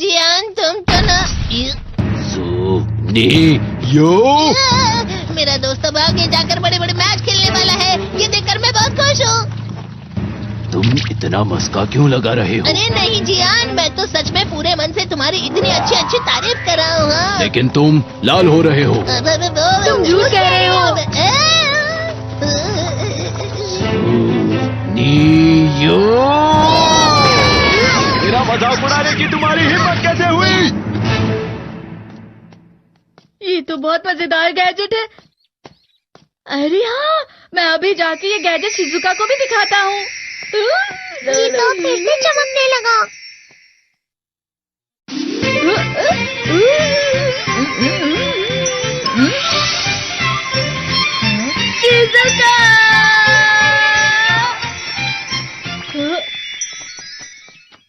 जियान तुम तो ना यो मेरा दोस्त अब आगे जाकर बड़े बड़े मैच खेलने वाला है। ये देखकर मैं बहुत खुश हूँ। तुम इतना मस्का क्यों लगा रहे हो? अरे नहीं जियान, मैं तो सच में पूरे मन से तुम्हारी इतनी अच्छी अच्छी तारीफ कर रहा हूँ। हाँ। लेकिन तुम लाल हो रहे हो। तुम झूठ कह रहे हो। यो मेरा मजाक उड़ाने की तुम्हारी हिम्मत कैसे हुई? ये तो बहुत मजेदार गैजेट है। अरे हाँ, मैं अभी जाके ये गैजेट शिजुका को भी दिखाता हूँ। जी तो फिर से चमकने लगा। शिजुका!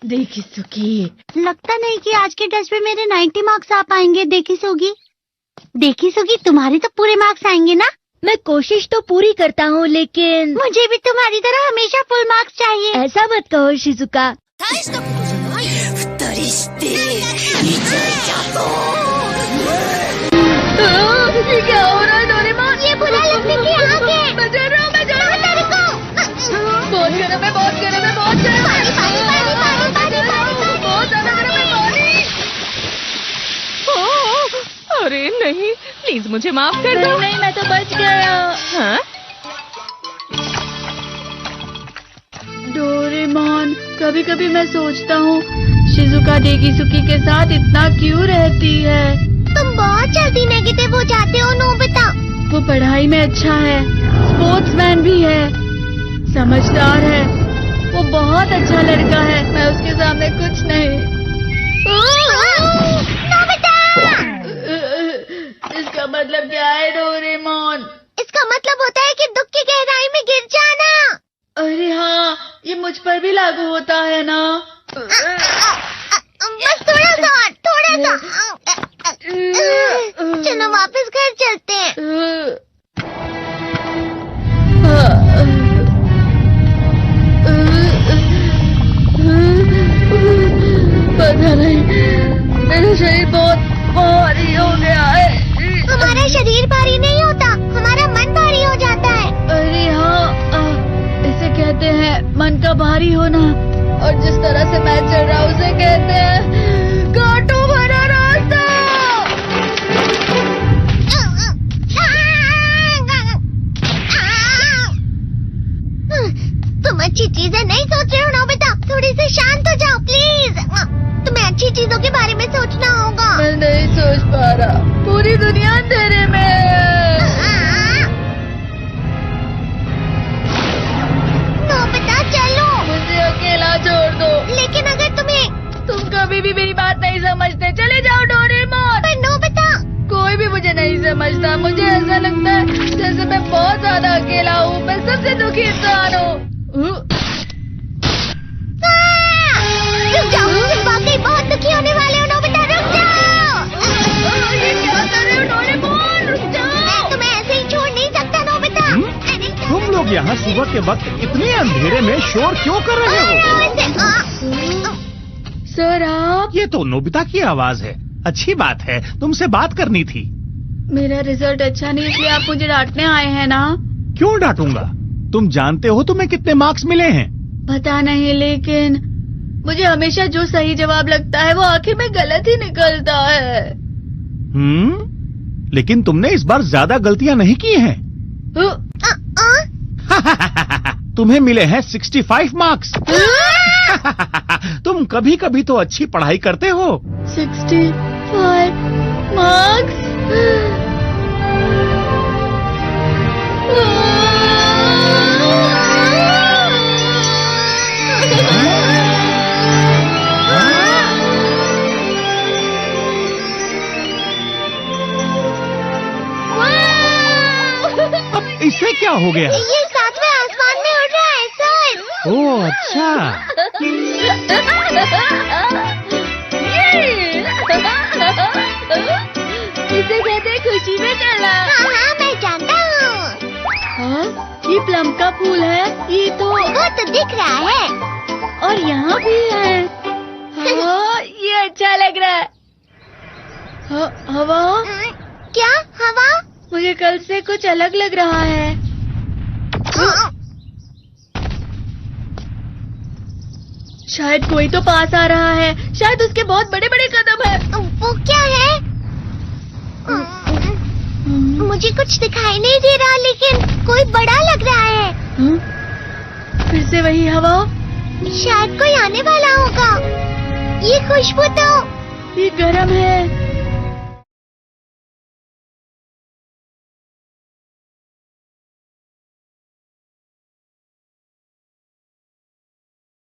देखी सुखी, लगता नहीं कि आज के टेस्ट में मेरे 90 मार्क्स आ पाएंगे। देखी सोगी, तुम्हारे तो पूरे मार्क्स आएंगे ना? मैं कोशिश तो पूरी करता हूँ, लेकिन मुझे भी तुम्हारी तरह हमेशा फुल मार्क्स चाहिए। ऐसा मत कहो शिजुका। ये क्या हो रहा है डोरेमोन? ये बुरा लगने की आग है। मैं डर रहा हूँ, मैं डर रहा हूँ। बहुत गर्म है, बहुत गर्म है, बहुत गर्म है। बहुत ज्यादा गर्म है पानी। अरे नहीं, प्लीज मुझे माफ कर दो। नहीं, मैं तो बच गया। हाँ? डोरेमोन, कभी कभी मैं सोचता हूँ शिजुका डेकिसुकी के साथ इतना क्यों रहती है। तुम बहुत जल्दी नेगेटिव हो जाते हो नोबिता। वो पढ़ाई में अच्छा है, स्पोर्ट्समैन भी है, समझदार है। वो बहुत अच्छा लड़का है। मैं उसके सामने कुछ नहीं। नोबिता! इसका मतलब क्या है डोरेमोन? इसका मतलब होता है कि दुख की गहराई में गिर जाना। अरे हाँ, ये मुझ पर भी लागू होता है ना। बस थोड़ा सा। चलो वापस घर चलते हैं। पता नहीं, मेरा शरीर बहुत भारी हो गया है। हमारा शरीर भारी नहीं होता, हमारा मन भारी हो जाता है। अरे हाँ, इसे कहते हैं मन का भारी होना। और जिस तरह से मैं चल रहा हूँ उसे कहते हैं कांटों भरा रास्ता। तुम अच्छी चीजें नहीं सोच रहे हो नोबिता। थोड़ी सी शांत हो जाओ प्लीज। तुम्हें अच्छी चीजों के बारे में सोचना होगा। मैं नहीं सोच पा रहा, पूरी दुनिया अंधेरे में है। नोबिता चलो। मुझे अकेला छोड़ दो। लेकिन अगर तुम कभी भी मेरी बात नहीं समझते। चले जाओ डोरेमोन। पर नोबिता। कोई भी मुझे नहीं समझता। मुझे ऐसा लगता है जैसे मैं बहुत ज्यादा अकेला हूँ। मैं सबसे दुखी इंसान हूँ। रुक जाओ, तुम वाकई बहुत दुखी होने वाले हो नोबिता। रुक जाओ। ये क्या कर रहे हो डोरेमोन? रुक जाओ। मैं तुम्हें ऐसे ही छोड़ नहीं सकता नोबिता। तुम लोग यहाँ सुबह के वक्त इतने अंधेरे में शोर क्यों कर रहे हो? सर आप? ये तो नोबिता की आवाज है। अच्छी बात है, तुमसे बात करनी थी। मेरा रिजल्ट अच्छा नहीं, इसलिए आप मुझे डांटने आए हैं ना? क्यों डांटूंगा? तुम जानते हो तुम्हें कितने मार्क्स मिले हैं? पता नहीं, लेकिन मुझे हमेशा जो सही जवाब लगता है वो आखिर में गलत ही निकलता है। लेकिन तुमने इस बार ज्यादा गलतियां नहीं की हैं। तुम्हें मिले हैं 65 मार्क्स। तुम कभी कभी तो अच्छी पढ़ाई करते हो। 65 मार्क्स? इससे क्या हो गया? ये सातवें आसमान में उड़ रहा है सर। ओह अच्छा। इसे कहते हैं खुशी में चलना। हाँ मैं जानता हूँ। हाँ, ये प्लम का फूल है। ये तो वो तो दिख रहा है। और यहाँ भी है। हाँ, ये अच्छा लग रहा है। हवा? क्या हवा? मुझे कल से कुछ अलग लग रहा है। शायद कोई तो पास आ रहा है। शायद उसके बहुत बड़े बड़े कदम है। वो क्या है? मुझे कुछ दिखाई नहीं दे रहा, लेकिन कोई बड़ा लग रहा है। फिर से वही हवा। शायद कोई आने वाला होगा। ये खुशबू तो ये गर्म है।